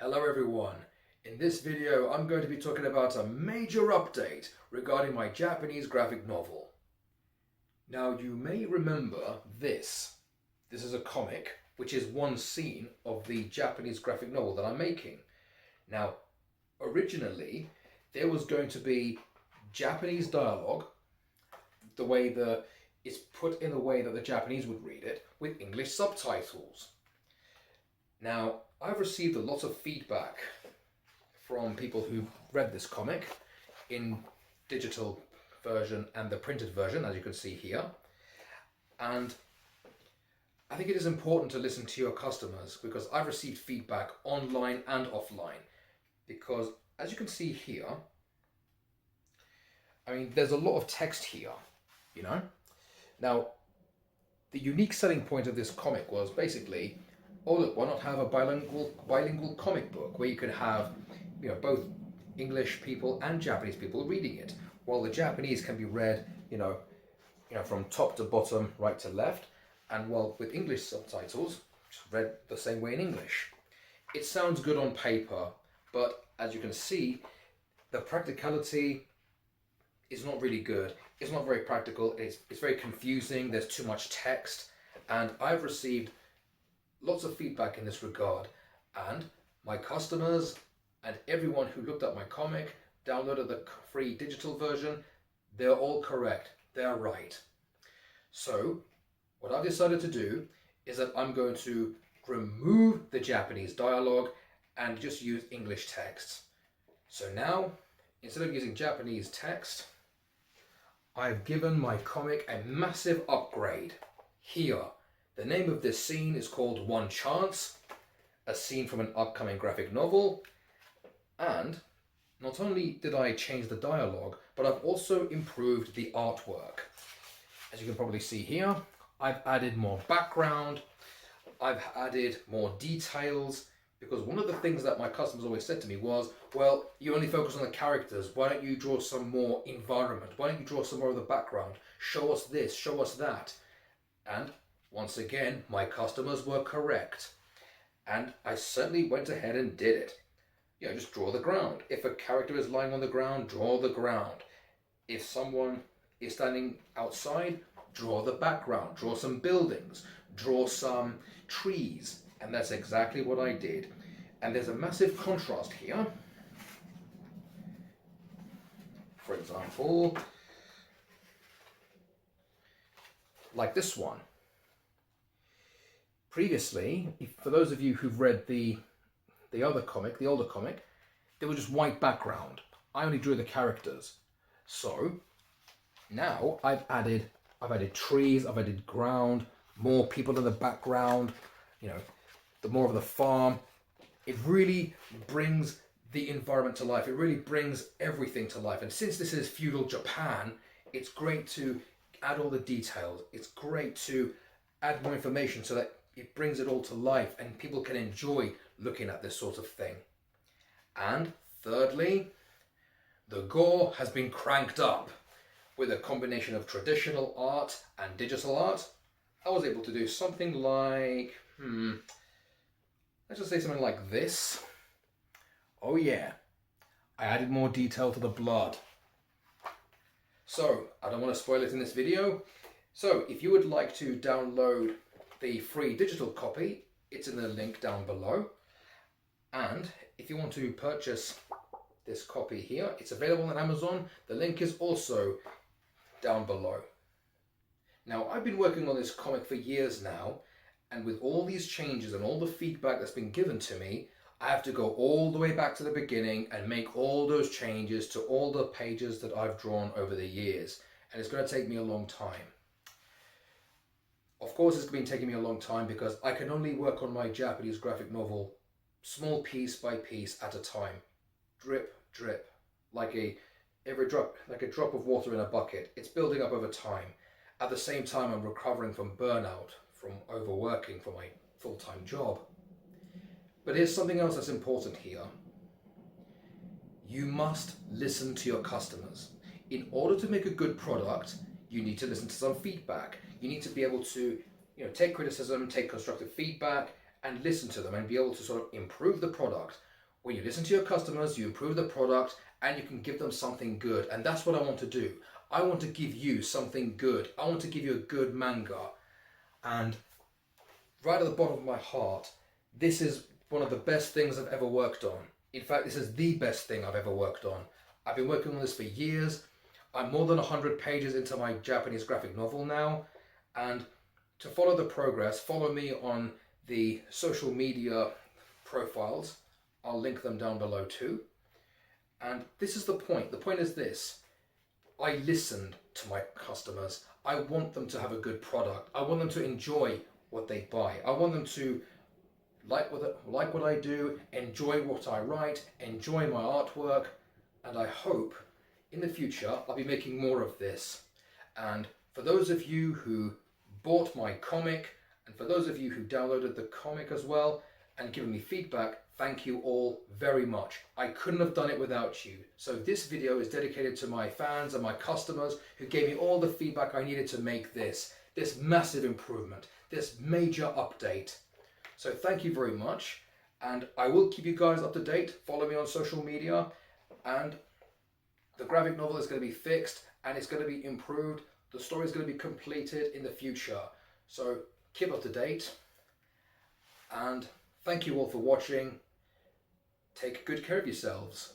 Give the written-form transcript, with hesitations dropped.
Hello everyone. In this video I'm going to be talking about a major update regarding my Japanese graphic novel. Now you may remember this. This is a comic which is one scene of the Japanese graphic novel that I'm making. Now originally there was going to be Japanese dialogue, it's put in a way that the Japanese would read it with English subtitles. Now, I've received a lot of feedback from people who read this comic in digital version and the printed version, as you can see here. And I think it is important to listen to your customers because I've received feedback online and offline. Because as you can see here, there's a lot of text here, you know? Now, the unique selling point of this comic was basically, oh look, why not have a bilingual comic book where you could have, both English people and Japanese people reading it, while the Japanese can be read, from top to bottom, right to left, and while with English subtitles, read the same way in English. It sounds good on paper, but as you can see, the practicality is not really good. It's not very practical. It's very confusing. There's too much text, and I've received lots of feedback in this regard, and my customers and everyone who looked at my comic, downloaded the free digital version, they're all correct. They're right. So what I've decided to do is that I'm going to remove the Japanese dialogue and just use English text. So now, instead of using Japanese text, I've given my comic a massive upgrade. Here, the name of this scene is called One Chance, a scene from an upcoming graphic novel. And not only did I change the dialogue, but I've also improved the artwork. As you can probably see here, I've added more background, I've added more details, because one of the things that my customers always said to me was, well, you only focus on the characters, why don't you draw some more environment, why don't you draw some more of the background, show us this, show us that. And once again, my customers were correct. And I certainly went ahead and did it. Just draw the ground. If a character is lying on the ground, draw the ground. If someone is standing outside, draw the background, draw some buildings, draw some trees. And that's exactly what I did. And there's a massive contrast here. For example, like this one. Previously, for those of you who've read the older comic, there was just white background. I only drew the characters. So now I've added trees, I've added ground, more people in the background, the more of the farm. It really brings the environment to life. It really brings everything to life. And since this is feudal Japan, it's great to add all the details. It's great to add more information so that it brings it all to life and people can enjoy looking at this sort of thing. And thirdly, the gore has been cranked up. With a combination of traditional art and digital art, I was able to do something like, let's just say something like this. Oh yeah, I added more detail to the blood. So, I don't want to spoil it in this video. So, if you would like to download the free digital copy, it's in the link down below. And if you want to purchase this copy here, it's available on Amazon. The link is also down below. Now, I've been working on this comic for years now, and with all these changes and all the feedback that's been given to me, I have to go all the way back to the beginning and make all those changes to all the pages that I've drawn over the years. And it's going to take me a long time. Of course, it's been taking me a long time because I can only work on my Japanese graphic novel small piece by piece at a time. Drip, drip, like a drop of water in a bucket. It's building up over time. At the same time, I'm recovering from burnout, from overworking for my full-time job. But here's something else that's important here. You must listen to your customers. In order to make a good product, you need to listen to some feedback. You need to be able to, take criticism, take constructive feedback, and listen to them and be able to sort of improve the product. when you listen to your customers, you improve the product, and you can give them something good. And that's what I want to do. I want to give you something good. I want to give you a good manga. And right at the bottom of my heart, this is one of the best things I've ever worked on. In fact, this is the best thing I've ever worked on. I've been working on this for years. I'm more than 100 pages into my Japanese graphic novel now. And to follow the progress, follow me on the social media profiles. I'll link them down below too. And this is the point. The point is this. I listened to my customers. I want them to have a good product. I want them to enjoy what they buy. I want them to like what I do, enjoy what I write, enjoy my artwork, and I hope in the future I'll be making more of this. And for those of you who bought my comic, and for those of you who downloaded the comic as well and given me feedback, thank you all very much. I couldn't have done it without you. So this video is dedicated to my fans and my customers who gave me all the feedback I needed to make this massive improvement, this major update. So thank you very much, and I will keep you guys up to date. Follow me on social media, and the graphic novel is going to be fixed and it's going to be improved. The story is going to be completed in the future. So keep up to date, and thank you all for watching. Take good care of yourselves.